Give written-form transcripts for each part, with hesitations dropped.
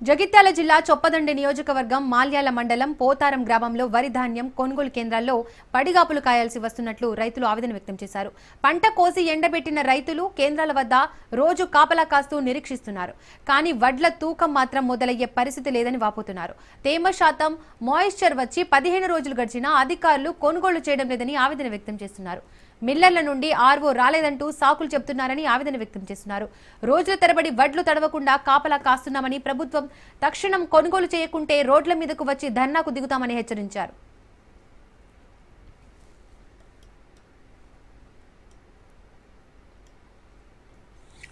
జగిత్యాల జిల్లా చొప్పదండి నియోజకవర్గం మాల్యాల మండలం పోతారం గ్రామంలో వరి ధాన్యం కొనుగోలు కేంద్రాల్లో పడిగాపులు కాయాల్సి వస్తున్నట్లు రైతులు ఆవేదన వ్యక్తం చేశారు. పంట కోసి ఎండబెట్టిన రైతులు కేంద్రాల వద్ద రోజు కాపలా కాస్తూ నిరీక్షిస్తున్నారు. కానీ వడ్ల తూకం మాత్రం మొదలయ్యే పరిస్థితి లేదని వాపోతున్నారు. తేమ శాతం మాయిశ్చర్ వచ్చి 15 రోజులు గడిచినా అధికారులు కొనుగోలు చేయడం లేదని ఆవేదన వ్యక్తం చేస్తున్నారు. మిల్లర్ల నుండి ఆర్వో రాలేదంటూ సాకులు చెబుతున్నారని ఆవేదన వ్యక్తం చేస్తున్నారు. రోజుల తరబడి వడ్లు తడవకుండా కాపలా కాస్తున్నామని, ప్రభుత్వం తక్షణం కొనుగోలు చేయకుంటే రోడ్ల మీదకు వచ్చి ధర్నాకు దిగుతామని హెచ్చరించారు.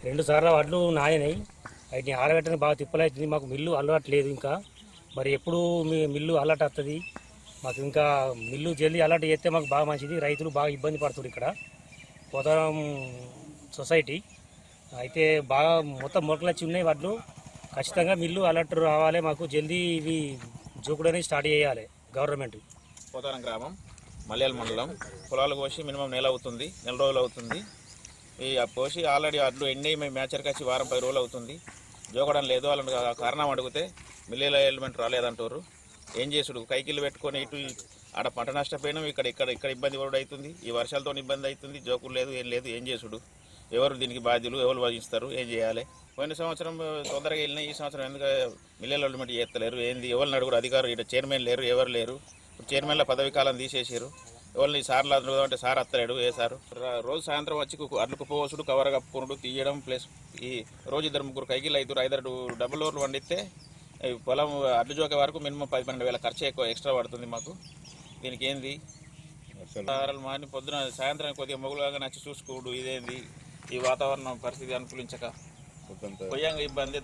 రెండు సార్లు వడ్లు నాయనాయి, వాటిని ఆరగట్టని బాగా తిప్పలవుతుంది. మాకు మిల్లు అలవాట్లేదు. ఇంకా మరి ఎప్పుడు మిల్లు అలర్ట్ వస్తుంది మాకు. ఇంకా మిల్లు జల్దీ అలర్ట్ చేస్తే మాకు బాగా మంచిది. రైతులు బాగా ఇబ్బంది పడుతుంది. ఇక్కడ పోతారం సొసైటీ అయితే బాగా మొత్తం మొలకలొచ్చి ఉన్నాయి వడ్లు. ఖచ్చితంగా మిల్లు అలర్ట్ రావాలి. మాకు జల్దీ ఇవి జోకుడని స్టార్ట్ చేయాలి గవర్నమెంట్. పోతారం గ్రామం మల్యాల మండలం. పొలాలు కోసి మినిమం నెల రోజులు అవుతుంది. ఈ పోసి ఆల్రెడీ వడ్లు ఎండి మేము మ్యాచర్కి వచ్చి వారం 10 రోజులు అవుతుంది. జోకడం లేదు. వాళ్ళని కారణం అడిగితే మిల్లుల ఎలిమెంట్ రాలేదంటారు. ఏం చేసుడు, కైకిళ్ళు పెట్టుకొని ఇటు ఆడ పంట నష్టపోయినాం. ఇక్కడ ఇబ్బంది కూడా అవుతుంది. ఈ వర్షాలతో ఇబ్బంది అవుతుంది. జోకులు లేదు, ఏం లేదు. ఏం చేసుడు, ఎవరు దీనికి బాధ్యులు, ఎవరు వహిస్తారు, ఏం చేయాలి? పోయిన సంవత్సరం తొందరగా వెళ్ళినా ఈ సంవత్సరం ఎందుకు మిల్లెల ఎలిమెంట్ చేస్తలేరు? ఏంది, ఎవరిని అడుగురు? అధికారులు ఇక్కడ చైర్మన్ లేరు, ఎవరు లేరు. చైర్మన్ల పదవి కాలం తీసేసారు. ఎవరిని సార్లు అంటే సార్ అత్తలేడు. ఏ సారు రోజు సాయంత్రం వచ్చి అడ్లు కుప్పవసుడు, కవర్ కప్పుకున్నాడు, తీయడం. ప్లస్ ఈ రోజు 2-3 కైకిళ్ళు అవుతారు. 5 డబుల్ ఓవర్లు వండితే పొలం అడ్లు జోకే వరకు మినిమం 10-12 వేల ఖర్చు ఎక్కువ ఎక్స్ట్రా పడుతుంది మాకు. దీనికి ఏంది మార్ని పొద్దున సాయంత్రం కొద్దిగా మొగులుగా నచ్చి చూసుకోడు. ఇదేంది ఈ వాతావరణం పరిస్థితి అనుకూలించక పోయాంగా ఇబ్బంది.